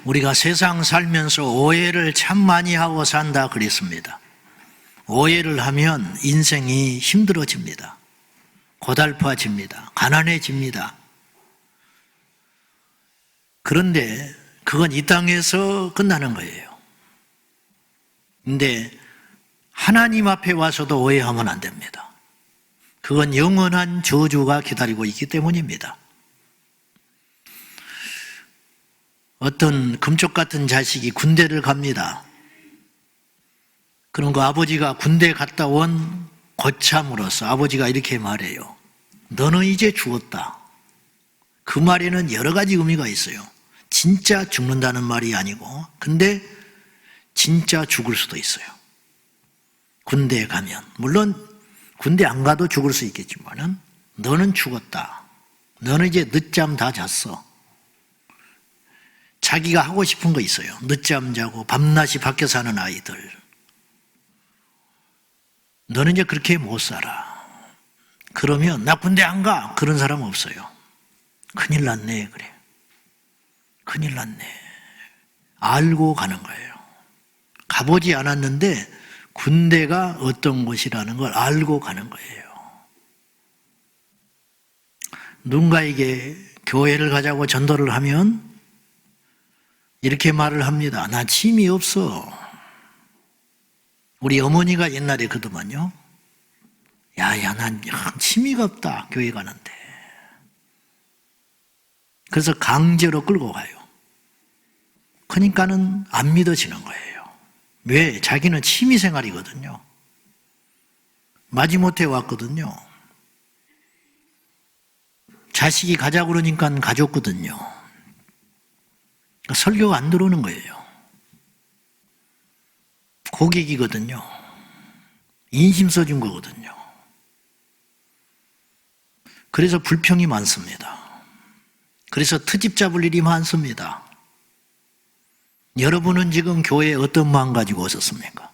우리가 세상 살면서 오해를 참 많이 하고 산다 그랬습니다. 오해를 하면 인생이 힘들어집니다. 고달파집니다. 가난해집니다. 그런데 그건 이 땅에서 끝나는 거예요. 근데 하나님 앞에 와서도 오해하면 안 됩니다. 그건 영원한 저주가 기다리고 있기 때문입니다. 어떤 금쪽 같은 자식이 군대를 갑니다. 그럼 그 아버지가 군대 갔다 온 고참으로서 아버지가 이렇게 말해요. 너는 이제 죽었다. 그 말에는 여러 가지 의미가 있어요. 진짜 죽는다는 말이 아니고, 근데 진짜 죽을 수도 있어요. 군대에 가면. 물론 군대 안 가도 죽을 수 있겠지만은 너는 죽었다. 너는 이제 늦잠 다 잤어. 자기가 하고 싶은 거 있어요. 늦잠 자고 밤낮이 밖에 사는 아이들. 너는 이제 그렇게 못 살아. 그러면 나 군대 안 가. 그런 사람 없어요. 큰일 났네. 그래. 큰일 났네. 알고 가는 거예요. 가보지 않았는데 군대가 어떤 곳이라는 걸 알고 가는 거예요. 누군가에게 교회를 가자고 전도를 하면 이렇게 말을 합니다. 나 취미 없어. 우리 어머니가 옛날에 그러더만요. 난 취미가 없다. 교회 가는데. 그래서 강제로 끌고 가요. 그러니까는 안 믿어지는 거예요. 왜? 자기는 취미생활이거든요. 마지못해 왔거든요. 자식이 가자고 그러니까 가졌거든요. 설교가 안 들어오는 거예요. 고객이거든요. 인심 써준 거거든요. 그래서 불평이 많습니다. 그래서 트집 잡을 일이 많습니다. 여러분은 지금 교회에 어떤 마음 가지고 오셨습니까?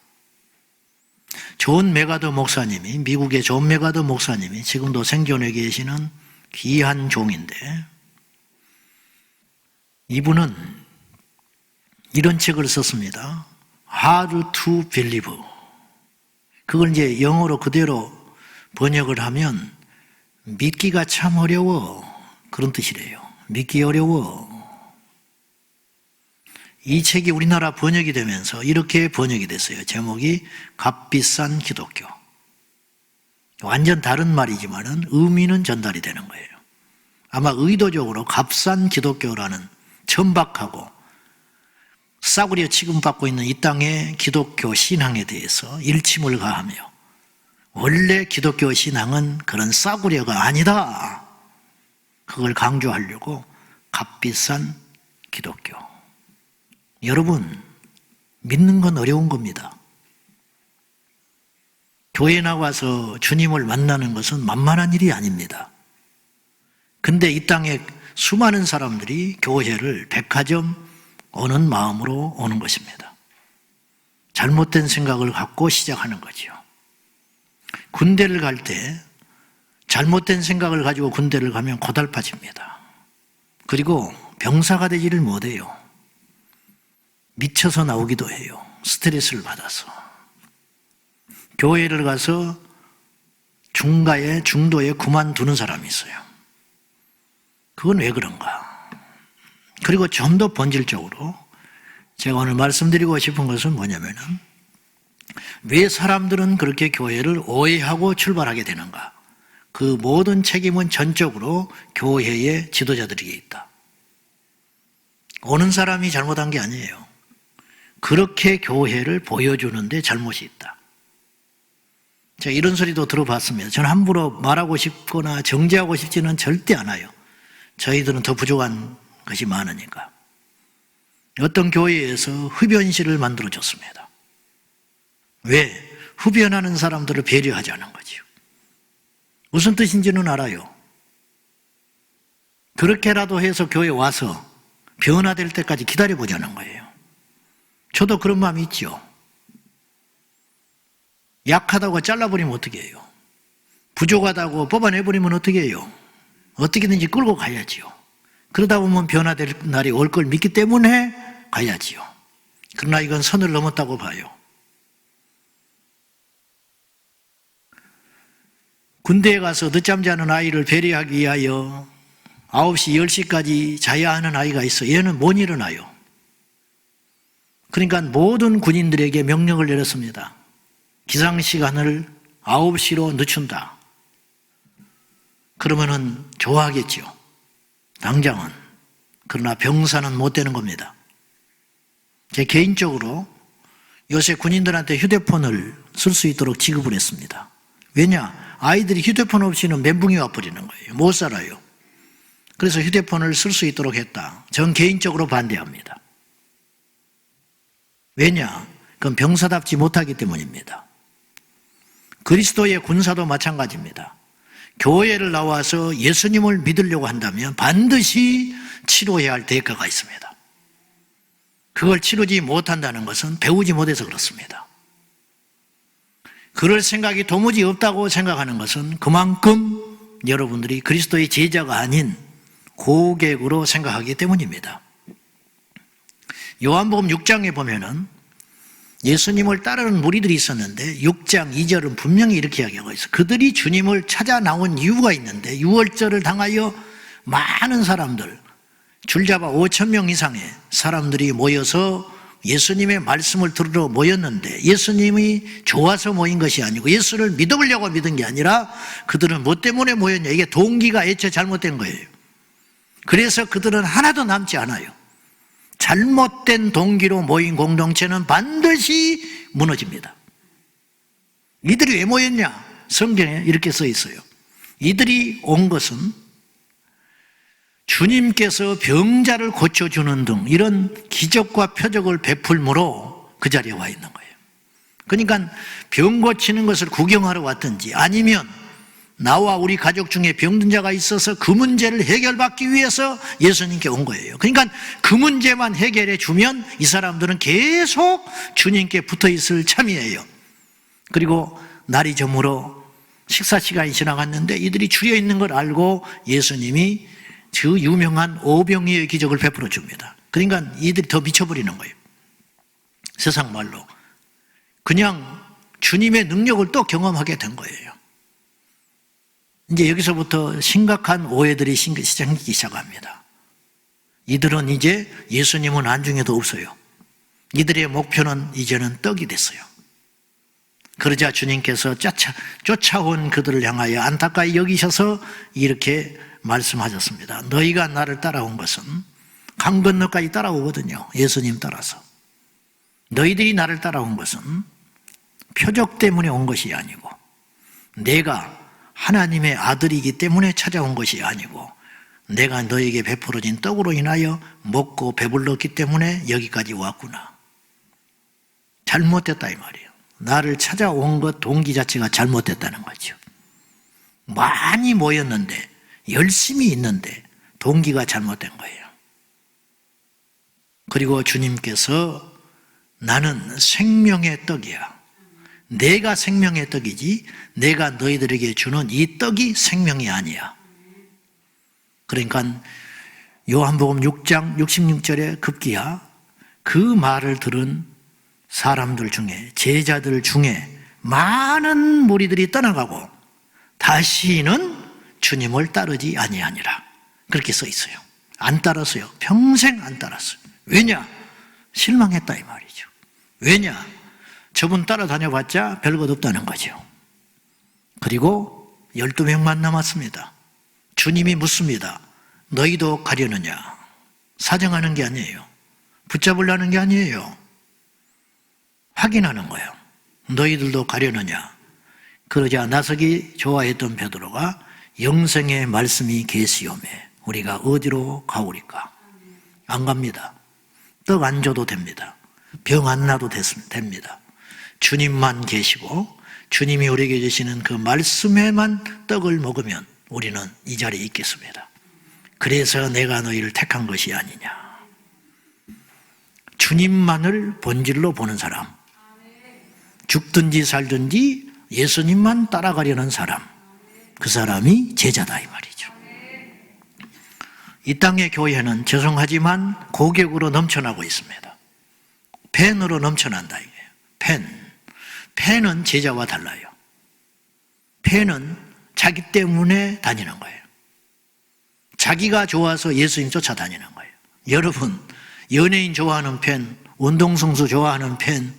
존 메가더 목사님이, 미국의 존 메가더 목사님이 지금도 생존해 계시는 귀한 종인데, 이분은 이런 책을 썼습니다. How to Believe. 그걸 이제 영어로 그대로 번역을 하면 믿기가 참 어려워. 그런 뜻이래요. 믿기 어려워. 이 책이 우리나라 번역이 되면서 이렇게 번역이 됐어요. 제목이 값비싼 기독교. 완전 다른 말이지만은 의미는 전달이 되는 거예요. 아마 의도적으로 값싼 기독교라는 천박하고 싸구려 취급받고 있는 이 땅의 기독교 신앙에 대해서 일침을 가하며 원래 기독교 신앙은 그런 싸구려가 아니다. 그걸 강조하려고 값비싼 기독교. 여러분, 믿는 건 어려운 겁니다. 교회 나와서 주님을 만나는 것은 만만한 일이 아닙니다. 근데 이 땅에 수많은 사람들이 교회를 백화점 오는 마음으로 오는 것입니다. 잘못된 생각을 갖고 시작하는 거죠. 군대를 갈 때 잘못된 생각을 가지고 군대를 가면 고달파집니다. 그리고 병사가 되지를 못해요. 미쳐서 나오기도 해요. 스트레스를 받아서. 교회를 가서 중도에 그만두는 사람이 있어요. 그건 왜 그런가? 그리고 좀 더 본질적으로 제가 오늘 말씀드리고 싶은 것은 뭐냐면은 왜 사람들은 그렇게 교회를 오해하고 출발하게 되는가? 그 모든 책임은 전적으로 교회의 지도자들에게 있다. 오는 사람이 잘못한 게 아니에요. 그렇게 교회를 보여주는데 잘못이 있다. 제가 이런 소리도 들어봤습니다. 저는 함부로 말하고 싶거나 정죄하고 싶지는 절대 않아요. 저희들은 더 부족한 것이 많으니까. 어떤 교회에서 흡연실을 만들어줬습니다. 왜? 흡연하는 사람들을 배려하지 않은 거지요. 무슨 뜻인지는 알아요. 그렇게라도 해서 교회에 와서 변화될 때까지 기다려보자는 거예요. 저도 그런 마음이 있죠. 약하다고 잘라버리면 어떻게 해요? 부족하다고 뽑아내버리면 어떻게 해요? 어떻게든지 끌고 가야지요. 그러다 보면 변화될 날이 올 걸 믿기 때문에 가야지요. 그러나 이건 선을 넘었다고 봐요. 군대에 가서 늦잠 자는 아이를 배려하기 위하여 9시, 10시까지 자야 하는 아이가 있어. 얘는 못 일어나요. 그러니까 모든 군인들에게 명령을 내렸습니다. 기상시간을 9시로 늦춘다. 그러면은 좋아하겠지요. 당장은. 그러나 병사는 못 되는 겁니다. 제 개인적으로 요새 군인들한테 휴대폰을 쓸 수 있도록 지급을 했습니다. 왜냐? 아이들이 휴대폰 없이는 멘붕이 와버리는 거예요. 못 살아요. 그래서 휴대폰을 쓸 수 있도록 했다. 전 개인적으로 반대합니다. 왜냐? 그건 병사답지 못하기 때문입니다. 그리스도의 군사도 마찬가지입니다. 교회를 나와서 예수님을 믿으려고 한다면 반드시 치러야 할 대가가 있습니다. 그걸 치르지 못한다는 것은 배우지 못해서 그렇습니다. 그럴 생각이 도무지 없다고 생각하는 것은 그만큼 여러분들이 그리스도의 제자가 아닌 고객으로 생각하기 때문입니다. 요한복음 6장에 보면은 예수님을 따르는 무리들이 있었는데 6장 2절은 분명히 이렇게 이야기하고 있어요. 그들이 주님을 찾아 나온 이유가 있는데 유월절을 당하여 많은 사람들, 줄잡아 5,000명 이상의 사람들이 모여서 예수님의 말씀을 들으러 모였는데 예수님이 좋아서 모인 것이 아니고 예수를 믿어보려고 믿은 게 아니라 그들은 뭐 때문에 모였냐. 이게 동기가 애초에 잘못된 거예요. 그래서 그들은 하나도 남지 않아요. 잘못된 동기로 모인 공동체는 반드시 무너집니다. 이들이 왜 모였냐? 성경에 이렇게 써 있어요. 이들이 온 것은 주님께서 병자를 고쳐주는 등 이런 기적과 표적을 베풀므로 그 자리에 와 있는 거예요. 그러니까 병 고치는 것을 구경하러 왔든지 아니면 나와 우리 가족 중에 병든 자가 있어서 그 문제를 해결받기 위해서 예수님께 온 거예요. 그러니까 그 문제만 해결해 주면 이 사람들은 계속 주님께 붙어 있을 참이에요. 그리고 날이 저물어 식사 시간이 지나갔는데 이들이 줄여 있는 걸 알고 예수님이 그 유명한 오병이의 기적을 베풀어 줍니다. 그러니까 이들이 더 미쳐버리는 거예요. 세상 말로. 그냥 주님의 능력을 또 경험하게 된 거예요. 이제 여기서부터 심각한 오해들이 생기기 시작합니다. 이들은 이제 예수님은 안중에도 없어요. 이들의 목표는 이제는 떡이 됐어요. 그러자 주님께서 쫓아온 그들을 향하여 안타까이 여기셔서 이렇게 말씀하셨습니다. 너희가 나를 따라온 것은 강 건너까지 따라오거든요. 예수님 따라서. 너희들이 나를 따라온 것은 표적 때문에 온 것이 아니고 내가 하나님의 아들이기 때문에 찾아온 것이 아니고 내가 너에게 베풀어진 떡으로 인하여 먹고 배불렀기 때문에 여기까지 왔구나. 잘못됐다 이 말이에요. 나를 찾아온 것 동기 자체가 잘못됐다는 거죠. 많이 모였는데 열심히 있는데 동기가 잘못된 거예요. 그리고 주님께서 나는 생명의 떡이야. 내가 생명의 떡이지 내가 너희들에게 주는 이 떡이 생명이 아니야. 그러니까 요한복음 6장 66절에 급기야 그 말을 들은 사람들 중에 제자들 중에 많은 무리들이 떠나가고 다시는 주님을 따르지 아니하니라. 그렇게 써 있어요. 안 따랐어요. 평생 안 따랐어요. 왜냐? 실망했다 이 말이죠. 왜냐? 저분 따라다녀봤자 별것 없다는 거죠. 그리고 12명만 남았습니다. 주님이 묻습니다. 너희도 가려느냐? 사정하는 게 아니에요. 붙잡으려는 게 아니에요. 확인하는 거예요. 너희들도 가려느냐? 그러자 나서기 좋아했던 베드로가 영생의 말씀이 계시오매 우리가 어디로 가오리까? 안 갑니다. 떡 안 줘도 됩니다. 병 안 나도 됩니다. 주님만 계시고 주님이 우리에게 주시는 그 말씀에만 떡을 먹으면 우리는 이 자리에 있겠습니다. 그래서 내가 너희를 택한 것이 아니냐. 주님만을 본질로 보는 사람, 죽든지 살든지 예수님만 따라가려는 사람, 그 사람이 제자다 이 말이죠. 이 땅의 교회는 죄송하지만 고객으로 넘쳐나고 있습니다. 팬으로 넘쳐난다 이게요. 팬은 제자와 달라요. 팬은 자기 때문에 다니는 거예요. 자기가 좋아서 예수님 쫓아다니는 거예요. 여러분, 연예인 좋아하는 팬, 운동선수 좋아하는 팬,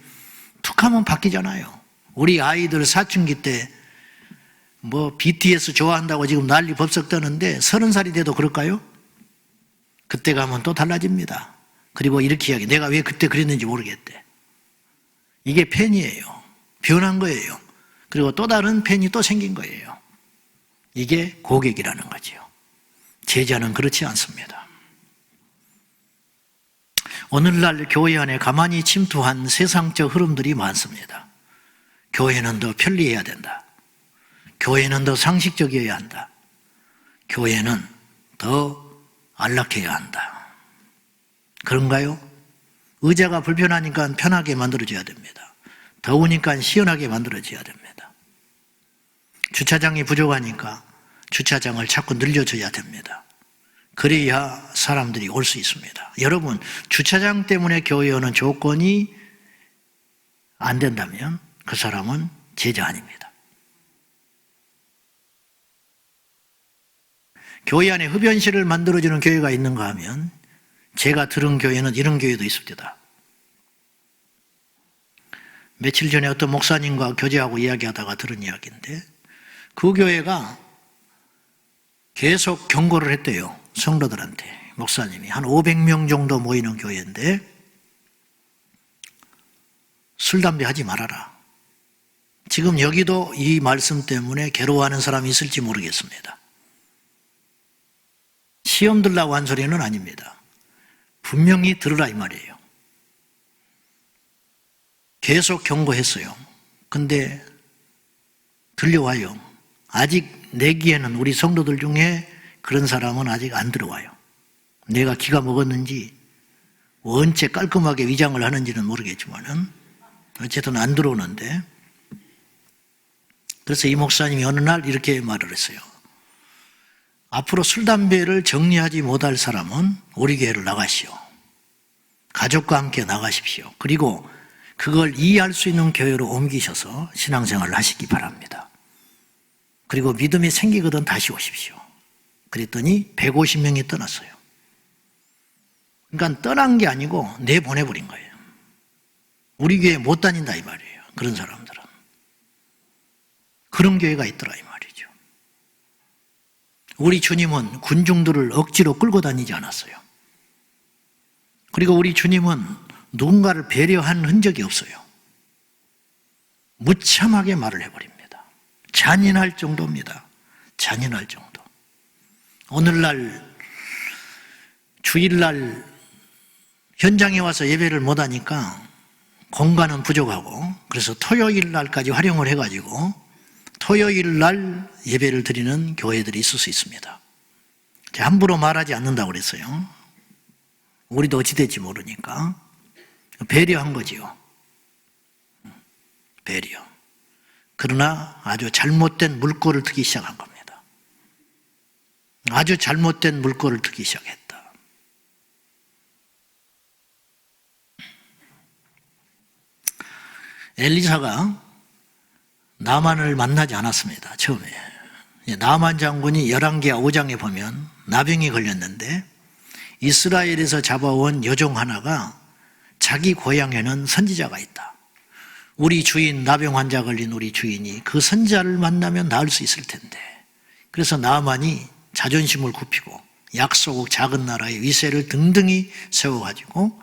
툭하면 바뀌잖아요. 우리 아이들 사춘기 때 BTS 좋아한다고 지금 난리 법석 떠는데 30살이 돼도 그럴까요? 그때 가면 또 달라집니다. 그리고 이렇게 이야기, 내가 왜 그때 그랬는지 모르겠대. 이게 팬이에요. 변한 거예요. 그리고 또 다른 팬이 또 생긴 거예요. 이게 고객이라는 거지요. 제자는 그렇지 않습니다. 오늘날 교회 안에 가만히 침투한 세상적 흐름들이 많습니다. 교회는 더 편리해야 된다. 교회는 더 상식적이어야 한다. 교회는 더 안락해야 한다. 그런가요? 의자가 불편하니까 편하게 만들어져야 됩니다. 더우니까 시원하게 만들어져야 됩니다. 주차장이 부족하니까 주차장을 자꾸 늘려줘야 됩니다. 그래야 사람들이 올 수 있습니다. 여러분, 주차장 때문에 교회 오는 조건이 안 된다면 그 사람은 제자 아닙니다. 교회 안에 흡연실을 만들어주는 교회가 있는가 하면 제가 들은 교회는 이런 교회도 있습니다. 며칠 전에 어떤 목사님과 교제하고 이야기하다가 들은 이야기인데 그 교회가 계속 경고를 했대요. 성도들한테. 목사님이 한 500명 정도 모이는 교회인데 술, 담배 하지 말아라. 지금 여기도 이 말씀 때문에 괴로워하는 사람이 있을지 모르겠습니다. 시험 들라고 한 소리는 아닙니다. 분명히 들으라 이 말이에요. 계속 경고했어요. 근데 들려와요. 아직 내기에는 우리 성도들 중에 그런 사람은 아직 안 들어와요. 내가 기가 먹었는지 언제 깔끔하게 위장을 하는지는 모르겠지만은 어쨌든 안 들어오는데, 그래서 이 목사님이 어느 날 이렇게 말을 했어요. 앞으로 술, 담배를 정리하지 못할 사람은 우리 교회를 나가시오. 가족과 함께 나가십시오. 그리고 그걸 이해할 수 있는 교회로 옮기셔서 신앙생활을 하시기 바랍니다. 그리고 믿음이 생기거든 다시 오십시오. 그랬더니 150명이 떠났어요. 그러니까 떠난 게 아니고 내보내버린 거예요. 우리 교회 못 다닌다 이 말이에요. 그런 사람들은. 그런 교회가 있더라 이 말이죠. 우리 주님은 군중들을 억지로 끌고 다니지 않았어요. 그리고 우리 주님은 누군가를 배려한 흔적이 없어요. 무참하게 말을 해버립니다. 잔인할 정도입니다. 잔인할 정도. 오늘날 주일날 현장에 와서 예배를 못하니까 공간은 부족하고, 그래서 토요일날까지 활용을 해가지고 토요일날 예배를 드리는 교회들이 있을 수 있습니다. 함부로 말하지 않는다고 그랬어요. 우리도 어찌 될지 모르니까 배려한 거지요. 배려. 그러나 아주 잘못된 물꼬를 트기 시작한 겁니다. 아주 잘못된 물꼬를 트기 시작했다. 엘리사가 나만을 만나지 않았습니다. 처음에. 나만 장군이 열왕기하 5장에 보면 나병이 걸렸는데 이스라엘에서 잡아온 여종 하나가 자기 고향에는 선지자가 있다. 우리 주인, 나병 환자 걸린 우리 주인이 그 선지자를 만나면 나을 수 있을 텐데, 그래서 나만이 자존심을 굽히고 약소국 작은 나라의 위세를 등등히 세워가지고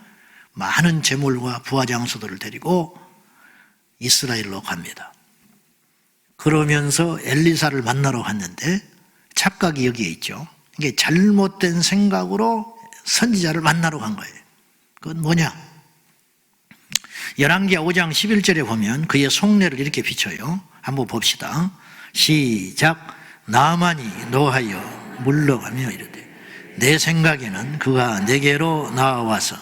많은 재물과 부하장수들을 데리고 이스라엘로 갑니다. 그러면서 엘리사를 만나러 갔는데 착각이 여기에 있죠. 이게 잘못된 생각으로 선지자를 만나러 간 거예요. 그건 뭐냐? 열왕기하 5장 11절에 보면 그의 속내를 이렇게 비춰요. 한번 봅시다. 시작. 나만이 노하여 물러가며 이르되 내 생각에는 그가 내게로 나와서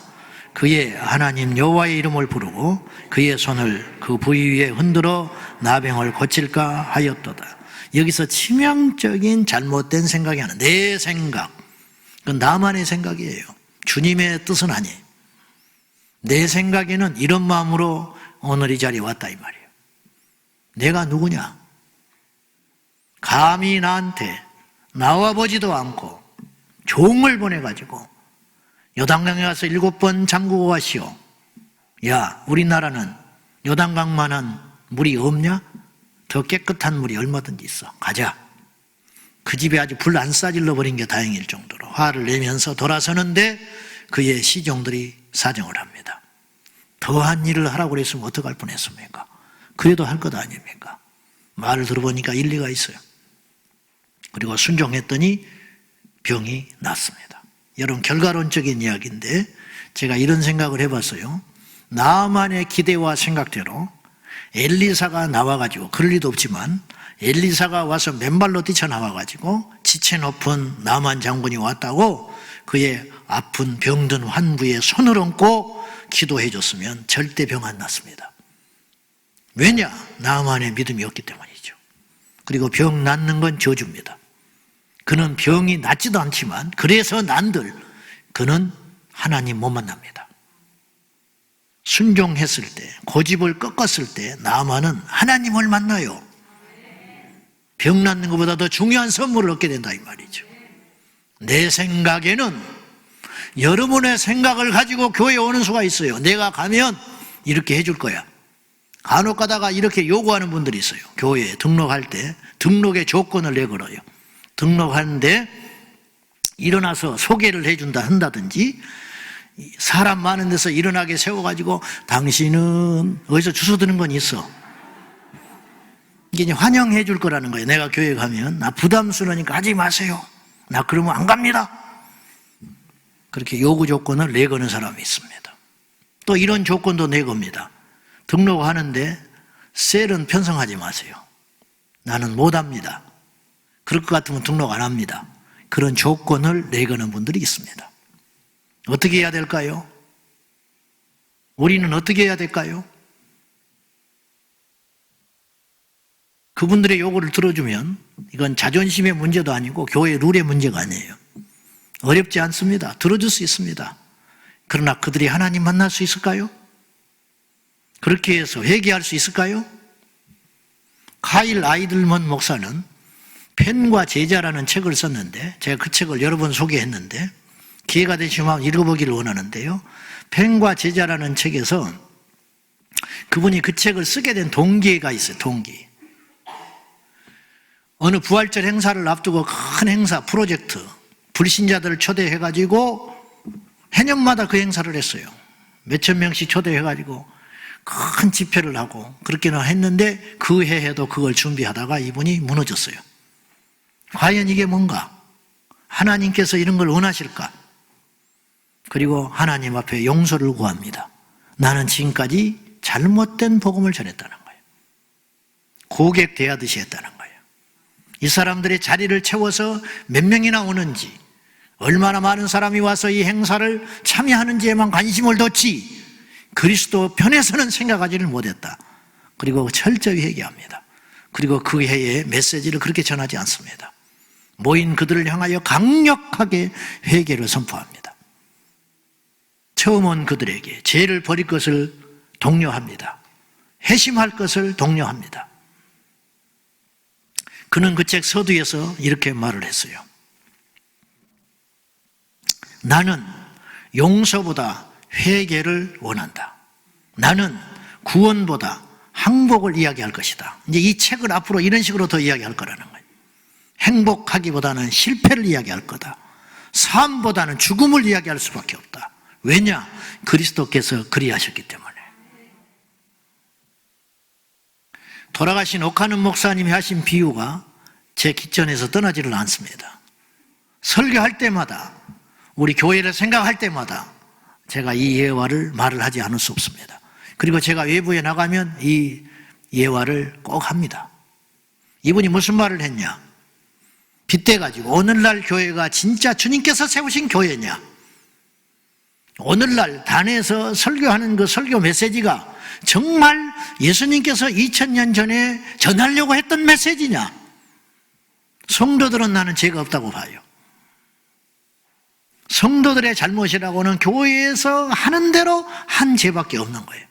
그의 하나님 여호와의 이름을 부르고 그의 손을 그 부위 위에 흔들어 나병을 고칠까 하였도다. 여기서 치명적인 잘못된 생각이 하나, 내 생각. 그건 나만의 생각이에요. 주님의 뜻은 아니에요. 내 생각에는 이런 마음으로 오늘 이 자리에 왔다 이 말이에요. 내가 누구냐? 감히 나한테 나와보지도 않고 종을 보내가지고 요단강에 가서 7번 잠그고 가시오. 야, 우리나라는 요단강만한 물이 없냐? 더 깨끗한 물이 얼마든지 있어. 가자. 그 집에 아주 불 안 싸질러 버린 게 다행일 정도로 화를 내면서 돌아서는데 그의 시종들이 사정을 합니다. 더한 일을 하라고 그랬으면 어떡할 뻔했습니까? 그래도 할 것 아닙니까? 말을 들어보니까 일리가 있어요. 그리고 순종했더니 병이 낫습니다. 여러분, 결과론적인 이야기인데 제가 이런 생각을 해봤어요. 나만의 기대와 생각대로 엘리사가 나와가지고, 그럴 리도 없지만 엘리사가 와서 맨발로 뛰쳐나와가지고 지체 높은 나만 장군이 왔다고 그의 아픈 병든 환부에 손을 얹고 기도해 줬으면 절대 병 안 났습니다. 왜냐? 나만의 믿음이 없기 때문이죠. 그리고 병 낫는 건 저주입니다. 그는 병이 낫지도 않지만 그래서 난들 그는 하나님 못 만납니다. 순종했을 때, 고집을 꺾었을 때 나만은 하나님을 만나요. 병 낫는 것보다 더 중요한 선물을 얻게 된다 이 말이죠. 내 생각에는 여러분의 생각을 가지고 교회에 오는 수가 있어요. 내가 가면 이렇게 해줄 거야. 간혹 가다가 이렇게 요구하는 분들이 있어요. 교회에 등록할 때 등록의 조건을 내걸어요. 등록하는데 일어나서 소개를 해준다 한다든지, 사람 많은 데서 일어나게 세워가지고 당신은 어디서 주워 드는 건 있어. 이게 이제 환영해 줄 거라는 거예요. 내가 교회 가면 나 부담스러우니까 하지 마세요. 나 그러면 안 갑니다. 그렇게 요구 조건을 내거는 사람이 있습니다. 또 이런 조건도 내겁니다. 등록하는데 셀은 편성하지 마세요. 나는 못합니다. 그럴 것 같으면 등록 안 합니다. 그런 조건을 내거는 분들이 있습니다. 어떻게 해야 될까요? 우리는 어떻게 해야 될까요? 그분들의 요구를 들어주면 이건 자존심의 문제도 아니고 교회 룰의 문제가 아니에요. 어렵지 않습니다. 들어줄 수 있습니다. 그러나 그들이 하나님 만날 수 있을까요? 그렇게 해서 회개할 수 있을까요? 카일 아이들먼 목사는 펜과 제자라는 책을 썼는데, 제가 그 책을 여러 번 소개했는데 기회가 되시면 읽어보기를 원하는데요. 펜과 제자라는 책에서 그분이 그 책을 쓰게 된 동기가 있어요. 동기. 어느 부활절 행사를 앞두고 큰 행사, 프로젝트, 불신자들을 초대해가지고 해년마다 그 행사를 했어요. 몇천 명씩 초대해가지고 큰 집회를 하고 그렇게는 했는데 그 해에도 그걸 준비하다가 이분이 무너졌어요. 과연 이게 뭔가? 하나님께서 이런 걸 원하실까? 그리고 하나님 앞에 용서를 구합니다. 나는 지금까지 잘못된 복음을 전했다는 거예요. 고객 대하듯이 했다는 거예요. 이 사람들의 자리를 채워서 몇 명이나 오는지, 얼마나 많은 사람이 와서 이 행사를 참여하는지에만 관심을 뒀지 그리스도 편에서는 생각하지를 못했다. 그리고 철저히 회개합니다. 그리고 그 해에 메시지를 그렇게 전하지 않습니다. 모인 그들을 향하여 강력하게 회개를 선포합니다. 처음 온 그들에게 죄를 버릴 것을 독려합니다. 회심할 것을 독려합니다. 그는 그 책 서두에서 이렇게 말을 했어요. 나는 용서보다 회개를 원한다. 나는 구원보다 항복을 이야기할 것이다. 이제 이 책을 앞으로 이런 식으로 더 이야기할 거라는 거예요. 행복하기보다는 실패를 이야기할 거다. 삶보다는 죽음을 이야기할 수밖에 없다. 왜냐? 그리스도께서 그리하셨기 때문에. 돌아가신 오카는 목사님이 하신 비유가 제 기천에서 떠나지를 않습니다. 설교할 때마다, 우리 교회를 생각할 때마다 제가 이 예화를 말을 하지 않을 수 없습니다. 그리고 제가 외부에 나가면 이 예화를 꼭 합니다. 이분이 무슨 말을 했냐? 빗대가지고 오늘날 교회가 진짜 주님께서 세우신 교회냐? 오늘날 단에서 설교하는 그 설교 메시지가 정말 예수님께서 2000년 전에 전하려고 했던 메시지냐? 성도들은 나는 죄가 없다고 봐요. 성도들의 잘못이라고는 교회에서 하는 대로 한 죄밖에 없는 거예요.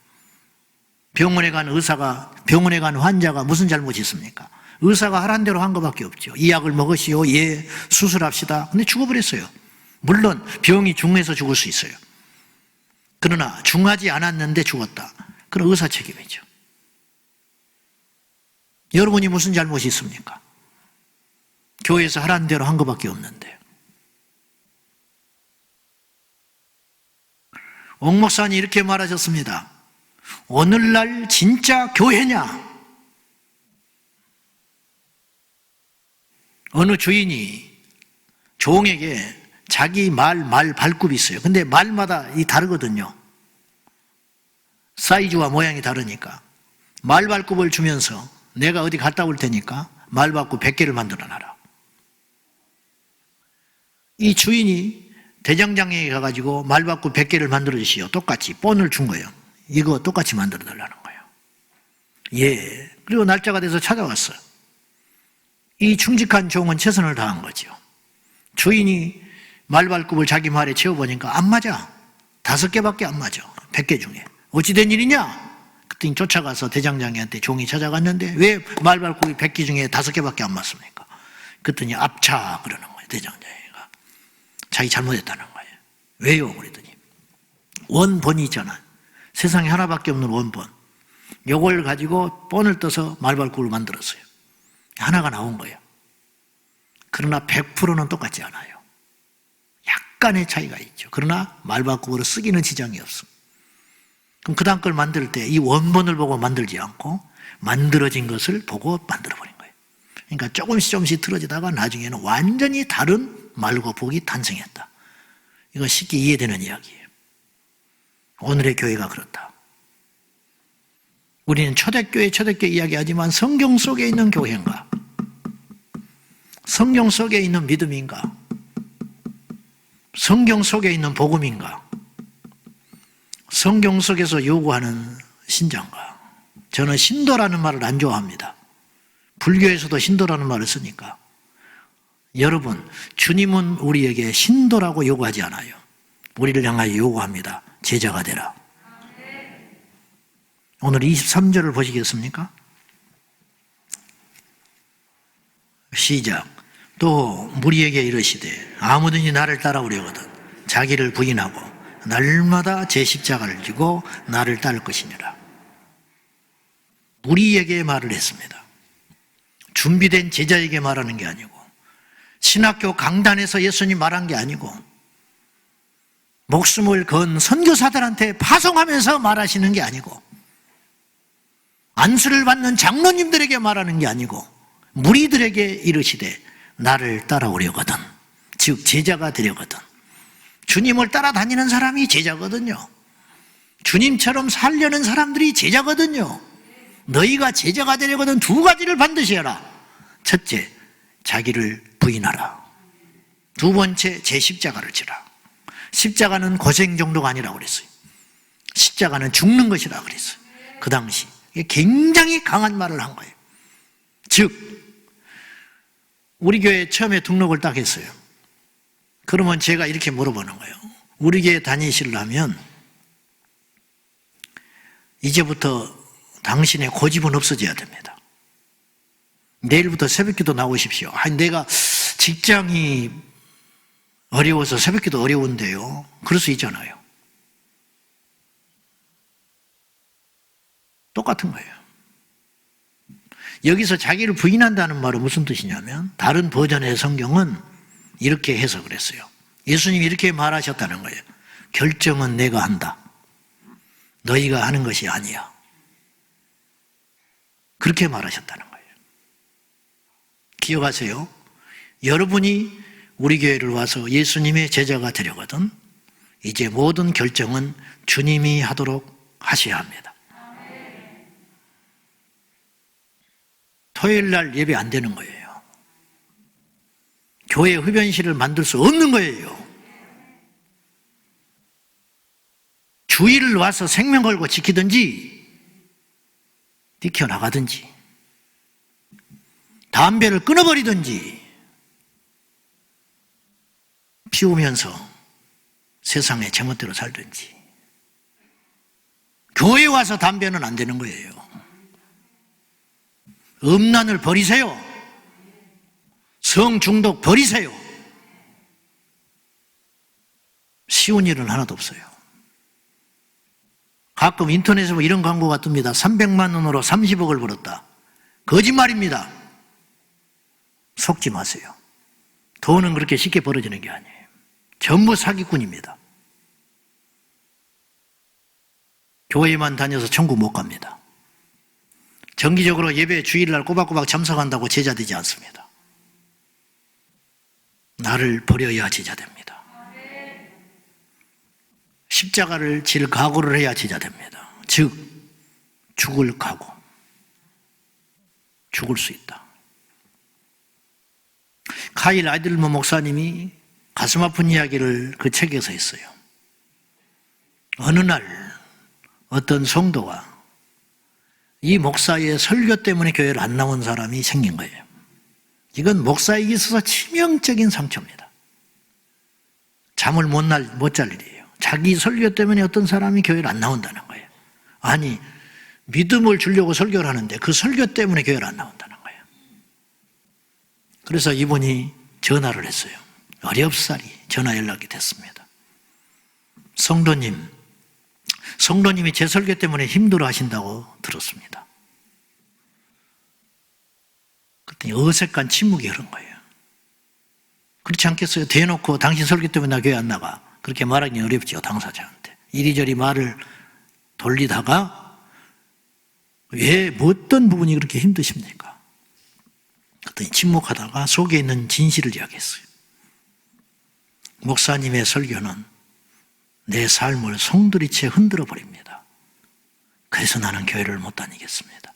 병원에 간 환자가 무슨 잘못이 있습니까? 의사가 하라는 대로 한 것밖에 없죠. 이 약을 먹으시오. 예, 수술합시다. 근데 죽어버렸어요. 물론 병이 중해서 죽을 수 있어요. 그러나 중하지 않았는데 죽었다. 그건 의사 책임이죠. 여러분이 무슨 잘못이 있습니까? 교회에서 하라는 대로 한 것밖에 없는데. 옥 목사님 이렇게 말하셨습니다. 오늘날 진짜 교회냐? 어느 주인이 종에게 자기 말 발굽이 있어요. 근데 말마다 다르거든요. 사이즈와 모양이 다르니까. 말 발굽을 주면서 내가 어디 갔다 올 테니까 말 발굽 100개를 만들어 놔라. 이 주인이 대장장에게 가가지고 말 발굽 100개를 만들어 주시오. 똑같이 본을 준 거예요. 이거 똑같이 만들어 달라는 거예요. 예. 그리고 날짜가 돼서 찾아왔어요. 이 충직한 종은 최선을 다한 거죠. 주인이 말발굽을 자기 말에 채워보니까 안 맞아. 5개밖에 안 맞아. 100개 중에. 어찌 된 일이냐? 그랬더니 쫓아가서 대장장이한테 종이 찾아갔는데 왜 말발굽이 100개 중에 5개밖에 안 맞습니까? 그랬더니 압차 그러는 거예요. 대장장이가. 자기 잘못했다는 거예요. 왜요? 그랬더니 원본이 있잖아. 세상에 하나밖에 없는 원본. 요걸 가지고 본을 떠서 말발굽을 만들었어요. 하나가 나온 거예요. 그러나 100%는 똑같지 않아요. 약간의 차이가 있죠. 그러나 말발굽으로 쓰기는 지장이 없어. 그럼 그 다음 걸 만들 때 이 원본을 보고 만들지 않고 만들어진 것을 보고 만들어버린 거예요. 그러니까 조금씩 틀어지다가 나중에는 완전히 다른 말과 복이 탄생했다. 이거 쉽게 이해되는 이야기예요. 오늘의 교회가 그렇다. 우리는 초대교회 이야기하지만 성경 속에 있는 교회인가? 성경 속에 있는 믿음인가? 성경 속에 있는 복음인가? 성경 속에서 요구하는 신자인가? 저는 신도라는 말을 안 좋아합니다. 불교에서도 신도라는 말을 쓰니까. 여러분, 주님은 우리에게 신도라고 요구하지 않아요. 우리를 향하여 요구합니다. 제자가 되라. 오늘 23절을 보시겠습니까? 시작. 또 무리에게 이르시되 아무든지 나를 따라오려거든 자기를 부인하고 날마다 제 십자가를 지고 나를 따를 것이니라. 무리에게 말을 했습니다. 준비된 제자에게 말하는 게 아니고 신학교 강단에서 예수님 말한 게 아니고 목숨을 건 선교사들한테 파송하면서 말하시는 게 아니고 안수를 받는 장로님들에게 말하는 게 아니고 무리들에게 이르시되 나를 따라오려거든, 즉 제자가 되려거든. 주님을 따라다니는 사람이 제자거든요. 주님처럼 살려는 사람들이 제자거든요. 너희가 제자가 되려거든 2가지를 반드시 해라. 첫째, 자기를 부인하라. 2번째, 제 십자가를 지라. 십자가는 고생 정도가 아니라고 그랬어요. 십자가는 죽는 것이라고 그랬어요. 그 당시 굉장히 강한 말을 한 거예요. 즉 우리 교회 처음에 등록을 딱 했어요. 그러면 제가 이렇게 물어보는 거예요. 우리 교회 다니시려면 이제부터 당신의 고집은 없어져야 됩니다. 내일부터 새벽기도 나오십시오. 아니, 내가 직장이 어려워서 새벽기도 어려운데요. 그럴 수 있잖아요. 똑같은 거예요. 여기서 자기를 부인한다는 말은 무슨 뜻이냐면 다른 버전의 성경은 이렇게 해석을 했어요. 예수님이 이렇게 말하셨다는 거예요. 결정은 내가 한다. 너희가 하는 것이 아니야. 그렇게 말하셨다는 거예요. 기억하세요. 여러분이 우리 교회를 와서 예수님의 제자가 되려거든 이제 모든 결정은 주님이 하도록 하셔야 합니다. 토요일 날 예배 안 되는 거예요. 교회 흡연실을 만들 수 없는 거예요. 주일을 와서 생명 걸고 지키든지 뛰쳐나가든지 담배를 끊어버리든지 피우면서 세상에 제멋대로 살든지. 교회 와서 담배는 안 되는 거예요. 음란을 버리세요. 성중독 버리세요. 쉬운 일은 하나도 없어요. 가끔 인터넷에 보면 이런 광고가 뜹니다. 300만 원으로 30억을 벌었다. 거짓말입니다. 속지 마세요. 돈은 그렇게 쉽게 벌어지는 게 아니에요. 전부 사기꾼입니다. 교회만 다녀서 천국 못 갑니다. 정기적으로 예배 주일날 꼬박꼬박 참석한다고 제자 되지 않습니다. 나를 버려야 제자 됩니다. 십자가를 질 각오를 해야 제자 됩니다. 즉 죽을 각오. 죽을 수 있다. 카일 아이들먼 목사님이 가슴 아픈 이야기를 그 책에서 했어요. 어느 날 어떤 성도가 이 목사의 설교 때문에 교회를 안 나온 사람이 생긴 거예요. 이건 목사에게 있어서 치명적인 상처입니다. 잠을 못 잘 일이에요. 자기 설교 때문에 어떤 사람이 교회를 안 나온다는 거예요. 아니, 믿음을 주려고 설교를 하는데 그 설교 때문에 교회를 안 나온다는 거예요. 그래서 이분이 전화를 했어요. 어렵사리 전화 연락이 됐습니다. 성도님이 제 설교 때문에 힘들어 하신다고 들었습니다. 그랬더니 어색한 침묵이 흐른 거예요. 그렇지 않겠어요? 대놓고 당신 설교 때문에 나 교회 안 나가. 그렇게 말하기 어렵죠, 당사자한테. 이리저리 말을 돌리다가 왜 어떤 부분이 그렇게 힘드십니까? 그랬더니 침묵하다가 속에 있는 진실을 이야기했어요. 목사님의 설교는 내 삶을 송두리째 흔들어 버립니다. 그래서 나는 교회를 못 다니겠습니다.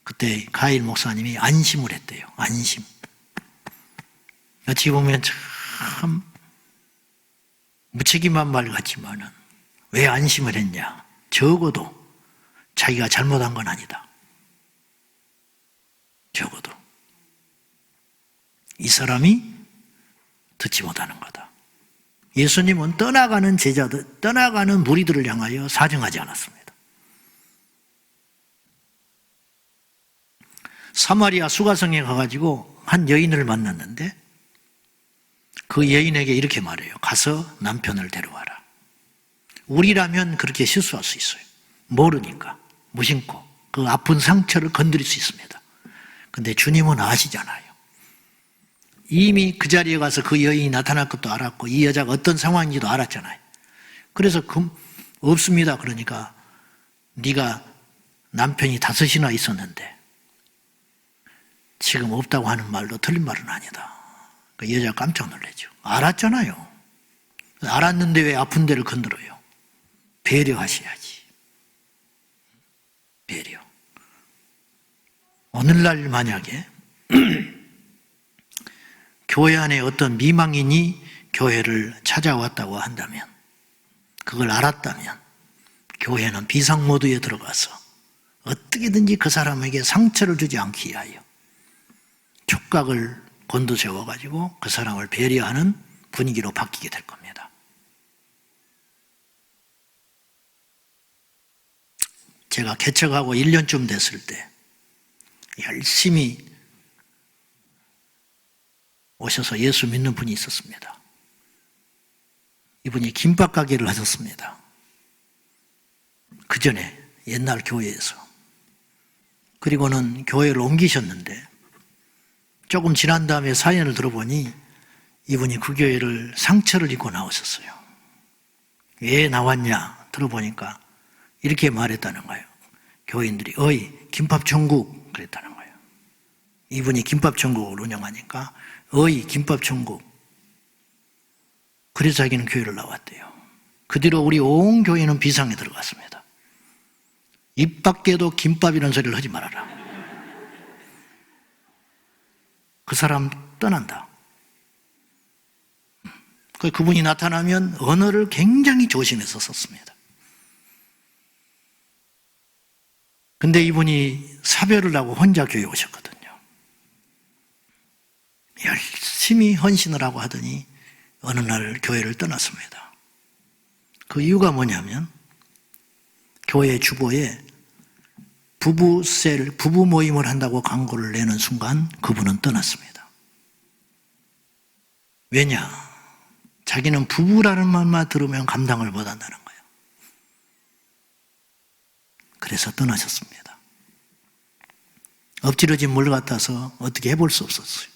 그때 가일 목사님이 안심을 했대요. 안심. 어찌 보면 참 무책임한 말 같지만은 왜 안심을 했냐? 적어도 자기가 잘못한 건 아니다. 적어도 이 사람이 듣지 못하는 거다. 예수님은 떠나가는 제자들, 떠나가는 무리들을 향하여 사정하지 않았습니다. 사마리아 수가성에 가가지고 한 여인을 만났는데 그 여인에게 이렇게 말해요. 가서 남편을 데려와라. 우리라면 그렇게 실수할 수 있어요. 모르니까 무심코 그 아픈 상처를 건드릴 수 있습니다. 근데 주님은 아시잖아요. 이미 그 자리에 가서 그 여인이 나타날 것도 알았고 이 여자가 어떤 상황인지도 알았잖아요. 그래서 없습니다. 그러니까 네가 남편이 5이나 있었는데 지금 없다고 하는 말도 틀린 말은 아니다. 그 여자가 깜짝 놀라죠. 알았잖아요. 알았는데 왜 아픈 데를 건드려요? 배려하셔야지. 배려. 오늘날 만약에 교회 안에 어떤 미망인이 교회를 찾아왔다고 한다면, 그걸 알았다면 교회는 비상모드에 들어가서 어떻게든지 그 사람에게 상처를 주지 않기 위하여 촉각을 곤두세워가지고 그 사람을 배려하는 분위기로 바뀌게 될 겁니다. 제가 개척하고 1년쯤 됐을 때 열심히 오셔서 예수 믿는 분이 있었습니다. 이분이 김밥 가게를 하셨습니다. 그 전에 옛날 교회에서. 그리고는 교회를 옮기셨는데 조금 지난 다음에 사연을 들어보니 이분이 그 교회를 상처를 입고 나오셨어요. 왜 나왔냐 들어보니까 이렇게 말했다는 거예요. 교인들이 어이 김밥 천국 그랬다는 거예요. 이분이 김밥 천국을 운영하니까 어이 김밥 천국. 그래서 자기는 교회를 나왔대요. 그 뒤로 우리 온 교회는 비상에 들어갔습니다. 입 밖에도 김밥이라는 소리를 하지 말아라. 그 사람 떠난다. 그분이 나타나면 언어를 굉장히 조심해서 썼습니다. 근데 이분이 사별을 하고 혼자 교회에 오셨거든요. 열심히 헌신을 하고 하더니 어느 날 교회를 떠났습니다. 그 이유가 뭐냐면 교회 주보에 부부 모임을 한다고 광고를 내는 순간 그분은 떠났습니다. 왜냐? 자기는 부부라는 말만 들으면 감당을 못한다는 거예요. 그래서 떠나셨습니다. 엎질러진 물 같아서 어떻게 해볼 수 없었어요.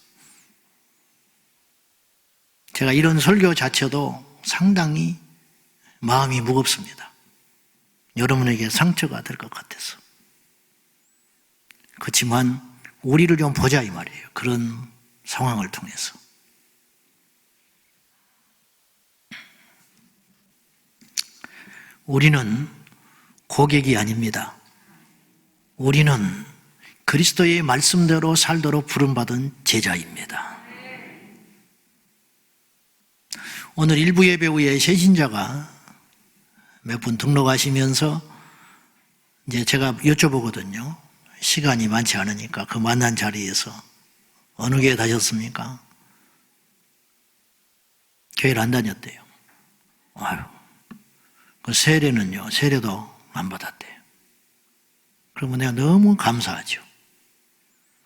제가 이런 설교 자체도 상당히 마음이 무겁습니다. 여러분에게 상처가 될 것 같아서. 그렇지만 우리를 좀 보자 이 말이에요. 그런 상황을 통해서. 우리는 고객이 아닙니다. 우리는 그리스도의 말씀대로 살도록 부름받은 제자입니다. 오늘 일부 예배 후에 새신자가 몇 분 등록하시면서 이제 제가 여쭤보거든요. 시간이 많지 않으니까 그 만난 자리에서 어느 교회 다녔습니까? 교회를 안 다녔대요. 아유, 그 세례는요, 세례도 안 받았대요. 그러면 내가 너무 감사하죠.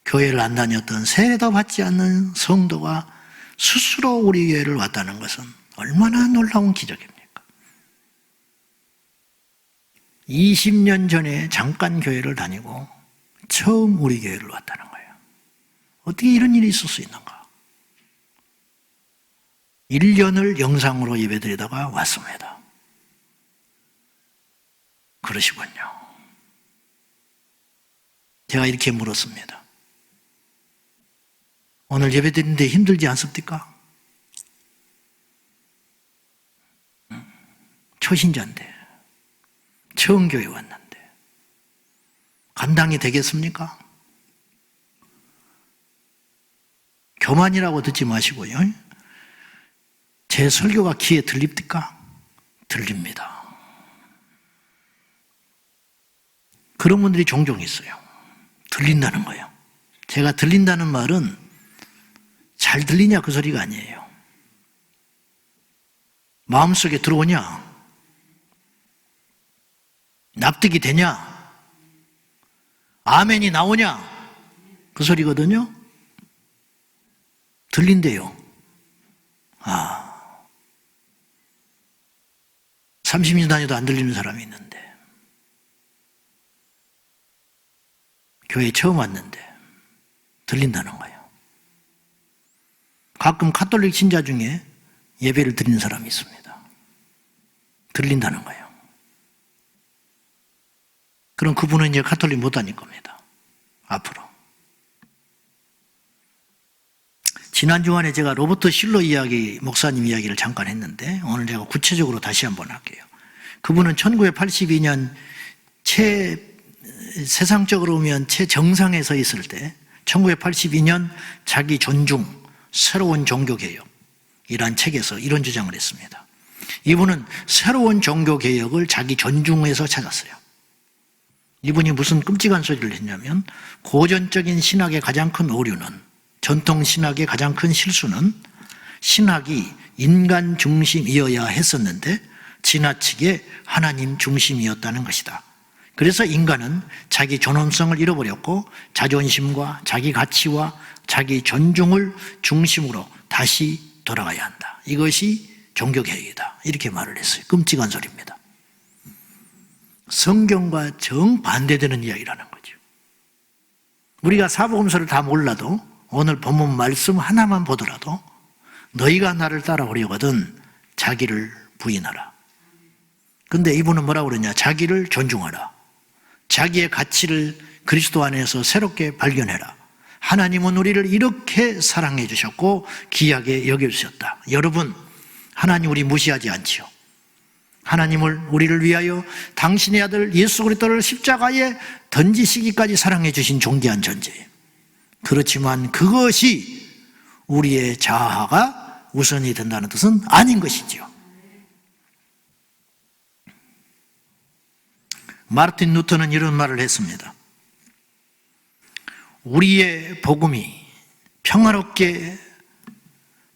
교회를 안 다녔던 세례도 받지 않는 성도가 스스로 우리 교회를 왔다는 것은 얼마나 놀라운 기적입니까? 20년 전에 잠깐 교회를 다니고 처음 우리 교회를 왔다는 거예요. 어떻게 이런 일이 있을 수 있는가? 1년을 영상으로 예배드리다가 왔습니다. 그러시군요. 제가 이렇게 물었습니다. 오늘 예배드리는데 힘들지 않습니까? 초신자인데 처음 교회 왔는데 감당이 되겠습니까? 교만이라고 듣지 마시고요. 제 설교가 귀에 들립니까? 들립니다. 그런 분들이 종종 있어요. 들린다는 거예요. 제가 들린다는 말은 잘 들리냐 그 소리가 아니에요. 마음속에 들어오냐? 납득이 되냐? 아멘이 나오냐? 그 소리거든요. 들린대요. 30년 다녀도 안 들리는 사람이 있는데 교회에 처음 왔는데 들린다는 거예요. 가끔 가톨릭 신자 중에 예배를 드리는 사람이 있습니다. 들린다는 거예요. 그럼 그분은 이제 가톨릭 못 다닐 겁니다. 앞으로. 지난 주간에 제가 로버트 실러 이야기, 목사님 이야기를 잠깐 했는데 오늘 제가 구체적으로 다시 한번 할게요. 그분은 1982년 세상적으로 보면 최정상에 서 있을 때 1982년 자기 존중, 새로운 종교개혁이란 책에서 이런 주장을 했습니다. 이분은 새로운 종교개혁을 자기 존중에서 찾았어요. 이분이 무슨 끔찍한 소리를 했냐면 고전적인 신학의 가장 큰 오류는, 전통 신학의 가장 큰 실수는 신학이 인간 중심이어야 했었는데 지나치게 하나님 중심이었다는 것이다. 그래서 인간은 자기 존엄성을 잃어버렸고 자존심과 자기 가치와 자기 존중을 중심으로 다시 돌아가야 한다. 이것이 종교개혁이다. 이렇게 말을 했어요. 끔찍한 소리입니다. 성경과 정반대되는 이야기라는 거죠. 우리가 사복음서를 다 몰라도 오늘 본문 말씀 하나만 보더라도 너희가 나를 따라오려거든 자기를 부인하라. 근데 이분은 뭐라고 그러냐? 자기를 존중하라. 자기의 가치를 그리스도 안에서 새롭게 발견해라. 하나님은 우리를 이렇게 사랑해 주셨고 귀하게 여겨주셨다. 여러분, 하나님 우리 무시하지 않지요. 하나님을 우리를 위하여 당신의 아들 예수 그리스도를 십자가에 던지시기까지 사랑해 주신 존귀한 존재예요. 그렇지만 그것이 우리의 자아가 우선이 된다는 뜻은 아닌 것이지요. 마르틴 루터는 이런 말을 했습니다. 우리의 복음이 평화롭게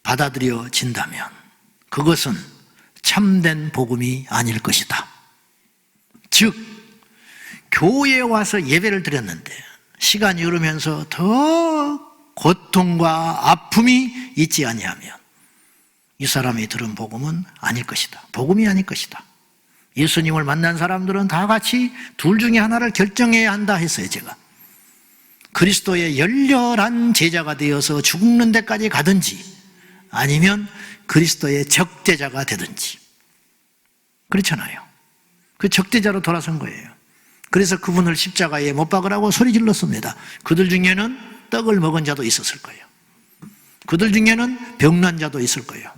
받아들여진다면 그것은 참된 복음이 아닐 것이다. 즉 교회에 와서 예배를 드렸는데 시간이 흐르면서 더 고통과 아픔이 있지 아니하면 이 사람이 들은 복음은 아닐 것이다. 복음이 아닐 것이다. 예수님을 만난 사람들은 다 같이 둘 중에 하나를 결정해야 한다 했어요. 제가 그리스도의 열렬한 제자가 되어서 죽는 데까지 가든지 아니면 그리스도의 적대자가 되든지. 그렇잖아요. 그 적대자로 돌아선 거예요. 그래서 그분을 십자가에 못 박으라고 소리 질렀습니다. 그들 중에는 떡을 먹은 자도 있었을 거예요. 그들 중에는 병난 자도 있을 거예요.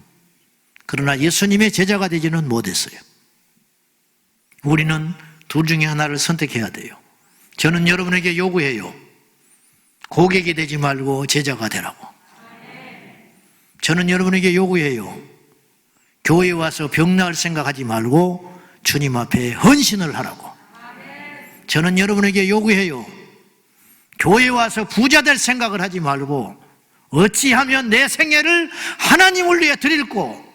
그러나 예수님의 제자가 되지는 못했어요. 우리는 둘 중에 하나를 선택해야 돼요. 저는 여러분에게 요구해요. 고객이 되지 말고 제자가 되라고. 저는 여러분에게 요구해요. 교회에 와서 병 나을 생각하지 말고 주님 앞에 헌신을 하라고. 저는 여러분에게 요구해요. 교회에 와서 부자 될 생각을 하지 말고 어찌하면 내 생애를 하나님을 위해 드릴고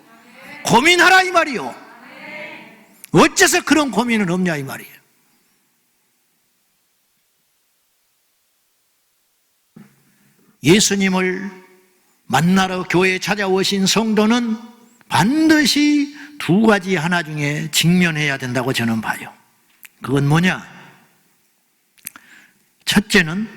고민하라 이 말이요. 어째서 그런 고민은 없냐 이 말이에요. 예수님을 만나러 교회에 찾아오신 성도는 반드시 두 가지 하나 중에 직면해야 된다고 저는 봐요. 그건 뭐냐? 첫째는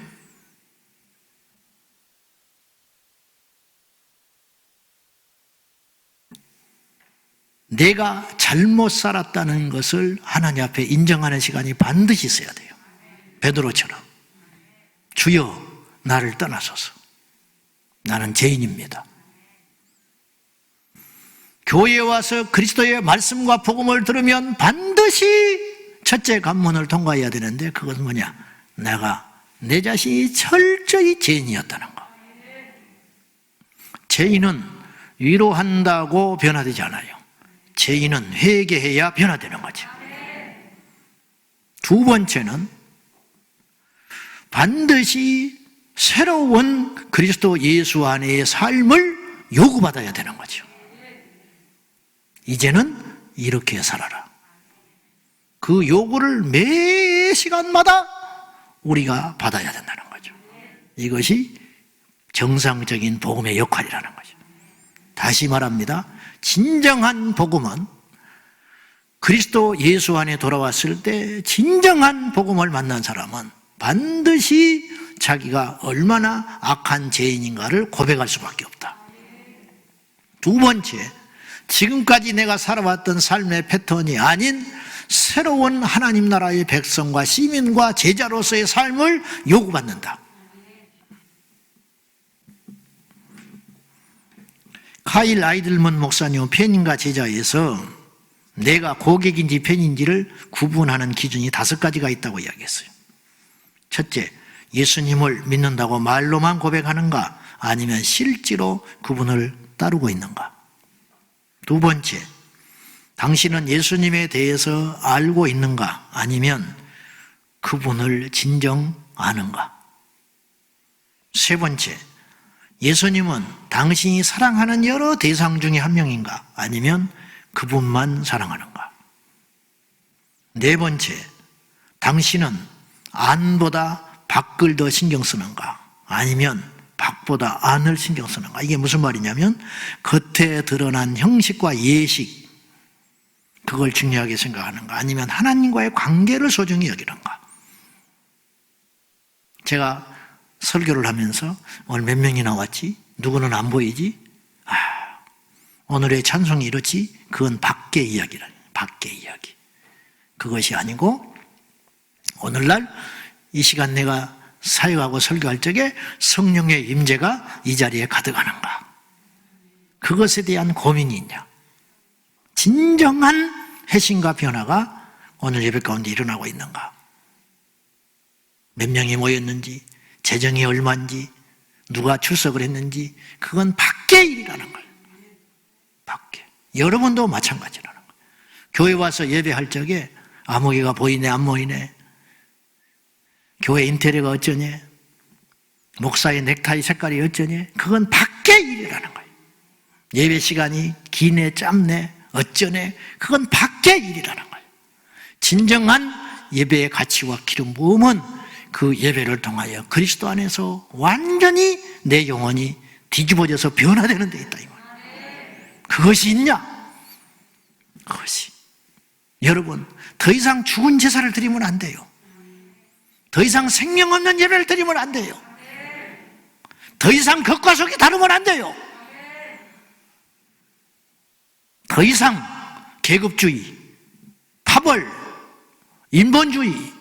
내가 잘못 살았다는 것을 하나님 앞에 인정하는 시간이 반드시 있어야 돼요. 베드로처럼 주여 나를 떠나소서 나는 죄인입니다. 교회에 와서 그리스도의 말씀과 복음을 들으면 반드시 첫째 관문을 통과해야 되는데 그것은 뭐냐? 내가 내 자신이 철저히 죄인이었다는 거. 죄인은 위로한다고 변화되지 않아요. 죄인은 회개해야 변화되는 거죠. 두 번째는 반드시 새로운 그리스도 예수 안에의 삶을 요구받아야 되는 거죠. 이제는 이렇게 살아라. 그 요구를 매 시간마다 우리가 받아야 된다는 거죠. 이것이 정상적인 복음의 역할이라는 거죠. 다시 말합니다. 진정한 복음은 그리스도 예수 안에 돌아왔을 때 진정한 복음을 만난 사람은 반드시 자기가 얼마나 악한 죄인인가를 고백할 수밖에 없다. 두 번째, 지금까지 내가 살아왔던 삶의 패턴이 아닌 새로운 하나님 나라의 백성과 시민과 제자로서의 삶을 요구받는다. 카일 아이들먼 목사님 팬인가 제자에서 내가 고객인지 팬인지를 구분하는 기준이 5가지가 있다고 이야기했어요. 첫째, 예수님을 믿는다고 말로만 고백하는가 아니면 실제로 그분을 따르고 있는가. 두 번째, 당신은 예수님에 대해서 알고 있는가 아니면 그분을 진정 아는가. 세 번째, 예수님은 당신이 사랑하는 여러 대상 중에 한 명인가 아니면 그분만 사랑하는가. 네 번째, 당신은 안보다 밖을 더 신경 쓰는가 아니면 밖보다 안을 신경 쓰는가. 이게 무슨 말이냐면 겉에 드러난 형식과 예식 그걸 중요하게 생각하는가 아니면 하나님과의 관계를 소중히 여기는가. 제가 설교를 하면서 오늘 몇 명이 나왔지? 누구는 안 보이지? 오늘의 찬송이 이렇지? 그건 밖의 이야기라니. 밖의 이야기. 그것이 아니고 오늘날 이 시간 내가 사역하고 설교할 적에 성령의 임재가 이 자리에 가득하는가. 그것에 대한 고민이 있냐. 진정한 회심과 변화가 오늘 예배 가운데 일어나고 있는가. 몇 명이 모였는지 재정이 얼마인지 누가 출석을 했는지 그건 밖의 일이라는 거예요. 밖에. 여러분도 마찬가지라는 거예요. 교회 와서 예배할 적에 아무개가 보이네 안 보이네, 교회 인테리어가 어쩌냐, 목사의 넥타이 색깔이 어쩌냐, 그건 밖의 일이라는 거예요. 예배 시간이 기네 짧네 어쩌네? 그건 밖의 일이라는 거예요. 진정한 예배의 가치와 기름 부음은 그 예배를 통하여 그리스도 안에서 완전히 내 영혼이 뒤집어져서 변화되는 데 있다 이 말이에요. 그것이 있냐? 그것이. 여러분, 더 이상 죽은 제사를 드리면 안 돼요. 더 이상 생명 없는 예배를 드리면 안 돼요. 더 이상 겉과 속이 다르면 안 돼요. 더 이상 계급주의, 파벌, 인본주의,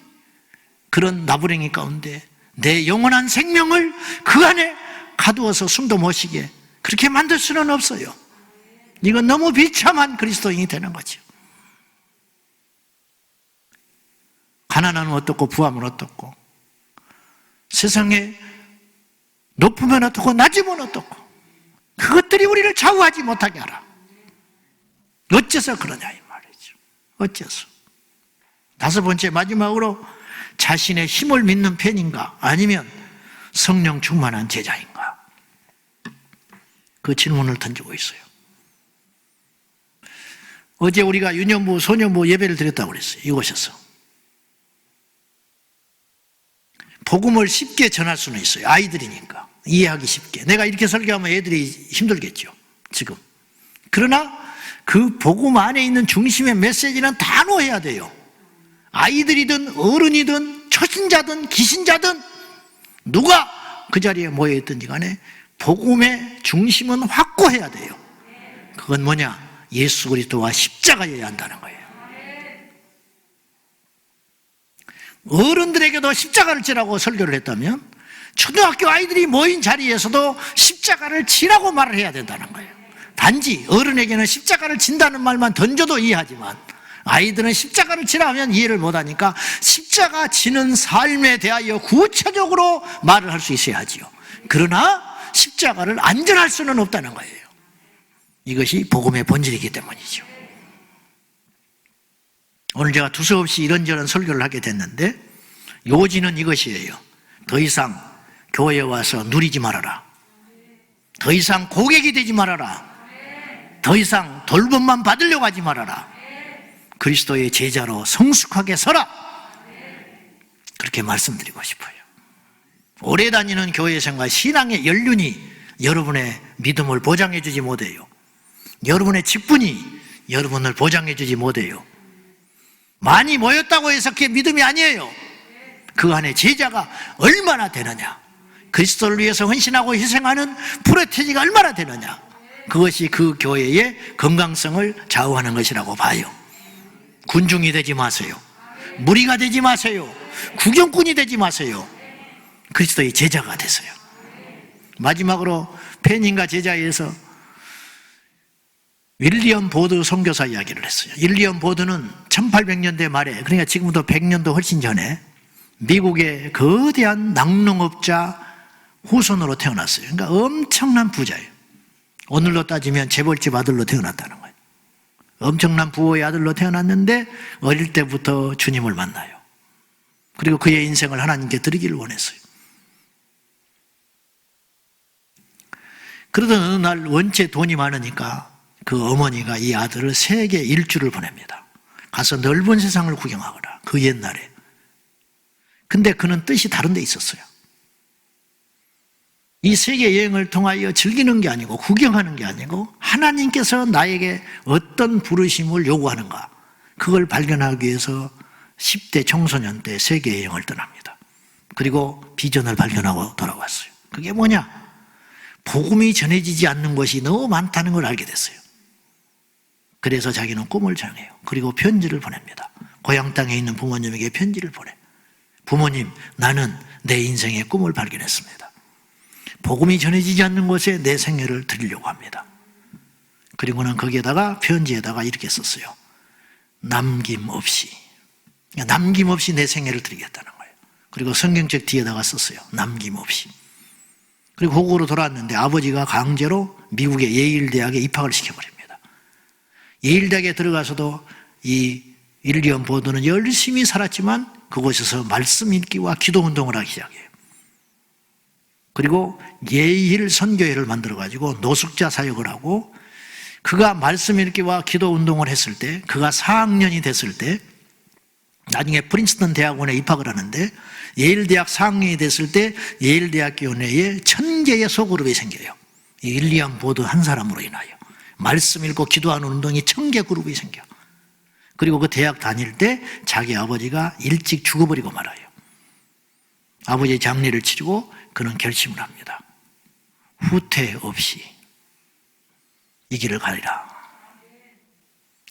그런 나부랭이 가운데 내 영원한 생명을 그 안에 가두어서 숨도 못 쉬게 그렇게 만들 수는 없어요. 이건 너무 비참한 그리스도인이 되는 거죠. 가난은 어떻고 부함은 어떻고, 세상에 높으면 어떻고 낮으면 어떻고, 그것들이 우리를 좌우하지 못하게 하라. 어째서 그러냐 이 말이죠. 어째서. 다섯 번째, 마지막으로 자신의 힘을 믿는 편인가 아니면 성령 충만한 제자인가, 그 질문을 던지고 있어요. 어제 우리가 유년부 소년부 예배를 드렸다고 그랬어요. 이곳에서 복음을 쉽게 전할 수는 있어요. 아이들이니까 이해하기 쉽게. 내가 이렇게 설교하면 애들이 힘들겠죠 지금. 그러나 그 복음 안에 있는 중심의 메시지는 다 놓아야 돼요. 아이들이든 어른이든 초신자든 기신자든 누가 그 자리에 모여있든지 간에 복음의 중심은 확고해야 돼요. 그건 뭐냐? 예수 그리스도와 십자가여야 한다는 거예요. 어른들에게도 십자가를 지라고 설교를 했다면 초등학교 아이들이 모인 자리에서도 십자가를 지라고 말을 해야 된다는 거예요. 단지 어른에게는 십자가를 진다는 말만 던져도 이해하지만 아이들은 십자가를 지라 하면 이해를 못하니까 십자가 지는 삶에 대하여 구체적으로 말을 할 수 있어야 하지요. 그러나 십자가를 안전할 수는 없다는 거예요. 이것이 복음의 본질이기 때문이죠. 오늘 제가 두서없이 이런저런 설교를 하게 됐는데 요지는 이것이에요. 더 이상 교회에 와서 누리지 말아라. 더 이상 고객이 되지 말아라. 더 이상 돌봄만 받으려고 하지 말아라. 그리스도의 제자로 성숙하게 서라. 그렇게 말씀드리고 싶어요. 오래 다니는 교회 생활, 신앙의 연륜이 여러분의 믿음을 보장해 주지 못해요. 여러분의 직분이 여러분을 보장해 주지 못해요. 많이 모였다고 해서 그게 믿음이 아니에요. 그 안에 제자가 얼마나 되느냐, 그리스도를 위해서 헌신하고 희생하는 프로테지가 얼마나 되느냐, 그것이 그 교회의 건강성을 좌우하는 것이라고 봐요. 군중이 되지 마세요. 무리가 되지 마세요. 구경꾼이 되지 마세요. 그리스도의 제자가 되세요. 마지막으로 팬인과 제자에서 윌리엄 보드 선교사 이야기를 했어요. 윌리엄 보드는 1800년대 말에, 그러니까 지금부터 100년도 훨씬 전에 미국의 거대한 낙농업자 후손으로 태어났어요. 그러니까 엄청난 부자예요. 오늘로 따지면 재벌집 아들로 태어났다는 거예요. 엄청난 부호의 아들로 태어났는데 어릴 때부터 주님을 만나요. 그리고 그의 인생을 하나님께 드리기를 원했어요. 그러던 어느 날 원체 돈이 많으니까 그 어머니가 이 아들을 세계 일주를 보냅니다. 가서 넓은 세상을 구경하거라. 그 옛날에. 근데 그는 뜻이 다른 데 있었어요. 이 세계 여행을 통하여 즐기는 게 아니고 구경하는 게 아니고 하나님께서 나에게 어떤 부르심을 요구하는가, 그걸 발견하기 위해서 10대 청소년 때 세계 여행을 떠납니다. 그리고 비전을 발견하고 돌아왔어요. 그게 뭐냐? 복음이 전해지지 않는 것이 너무 많다는 걸 알게 됐어요. 그래서 자기는 꿈을 정해요. 그리고 편지를 보냅니다. 고향 땅에 있는 부모님에게 편지를 보내. 부모님, 나는 내 인생의 꿈을 발견했습니다. 복음이 전해지지 않는 곳에 내 생애를 드리려고 합니다. 그리고는 거기에다가 편지에다가 이렇게 썼어요. 남김없이 내 생애를 드리겠다는 거예요. 그리고 성경책 뒤에다가 썼어요. 남김없이. 그리고 고국으로 돌아왔는데 아버지가 강제로 미국의 예일대학에 입학을 시켜버립니다. 예일대학에 들어가서도 이 윌리엄 보드는 열심히 살았지만 그곳에서 말씀 읽기와 기도 운동을 하기 시작해요. 그리고 예일 선교회를 만들어가지고 노숙자 사역을 하고 그가 말씀 읽기와 기도 운동을 했을 때, 그가 4학년이 됐을 때, 나중에 프린스턴 대학원에 입학을 하는데, 예일 대학 4학년이 됐을 때 예일 대학교 내에 1000개의 소그룹이 생겨요. 윌리엄 보드 한 사람으로 인하여 말씀 읽고 기도하는 운동이 1000개 그룹이 생겨. 그리고 그 대학 다닐 때 자기 아버지가 일찍 죽어버리고 말아요. 아버지의 장례를 치르고 그는 결심을 합니다. 후퇴 없이 이 길을 가리라.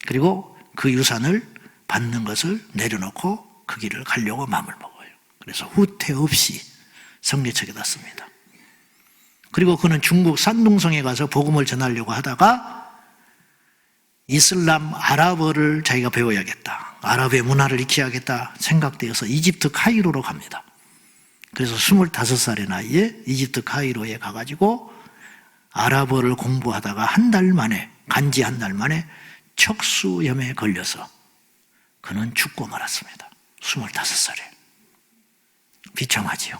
그리고 그 유산을 받는 것을 내려놓고 그 길을 가려고 마음을 먹어요. 그래서 후퇴 없이 성례책에 놨습니다. 그리고 그는 중국 산둥성에 가서 복음을 전하려고 하다가 이슬람 아랍어를 자기가 배워야겠다, 아랍의 문화를 익혀야겠다 생각되어서 이집트 카이로로 갑니다. 그래서 25살의 나이에 이집트 카이로에 가가지고 아랍어를 공부하다가 한 달 만에, 간지 한 달 만에 척수염에 걸려서 그는 죽고 말았습니다. 25살에. 비참하지요.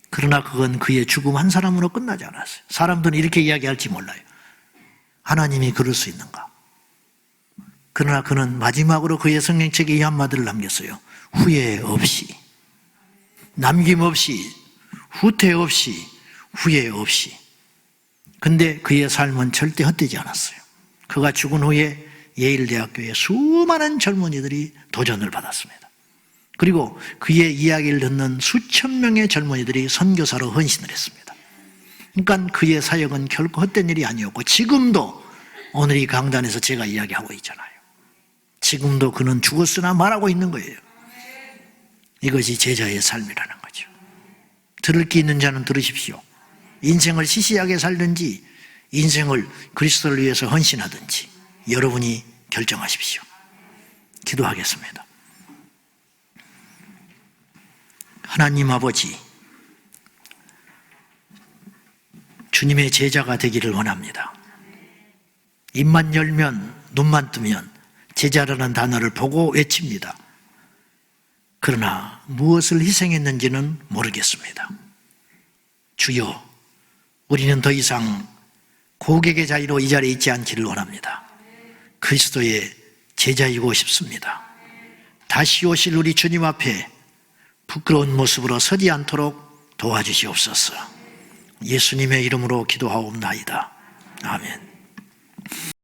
그러나 그건 그의 죽음 한 사람으로 끝나지 않았어요. 사람들은 이렇게 이야기할지 몰라요. 하나님이 그럴 수 있는가? 그러나 그는 마지막으로 그의 성경책에 이 한마디를 남겼어요. 후회 없이, 남김없이, 후퇴 없이, 후회 없이. 근데 그의 삶은 절대 헛되지 않았어요. 그가 죽은 후에 예일대학교에 수많은 젊은이들이 도전을 받았습니다. 그리고 그의 이야기를 듣는 수천 명의 젊은이들이 선교사로 헌신을 했습니다. 그러니까 그의 사역은 결코 헛된 일이 아니었고, 지금도 오늘 이 강단에서 제가 이야기하고 있잖아요. 지금도 그는 죽었으나 말하고 있는 거예요. 이것이 제자의 삶이라는 거죠. 들을 게 있는 자는 들으십시오. 인생을 시시하게 살든지 인생을 그리스도를 위해서 헌신하든지 여러분이 결정하십시오. 기도하겠습니다. 하나님 아버지, 주님의 제자가 되기를 원합니다. 입만 열면, 눈만 뜨면 제자라는 단어를 보고 외칩니다. 그러나 무엇을 희생했는지는 모르겠습니다. 주여, 우리는 더 이상 고객의 자리로 이 자리에 있지 않기를 원합니다. 그리스도의 제자이고 싶습니다. 다시 오실 우리 주님 앞에 부끄러운 모습으로 서지 않도록 도와주시옵소서. 예수님의 이름으로 기도하옵나이다. 아멘.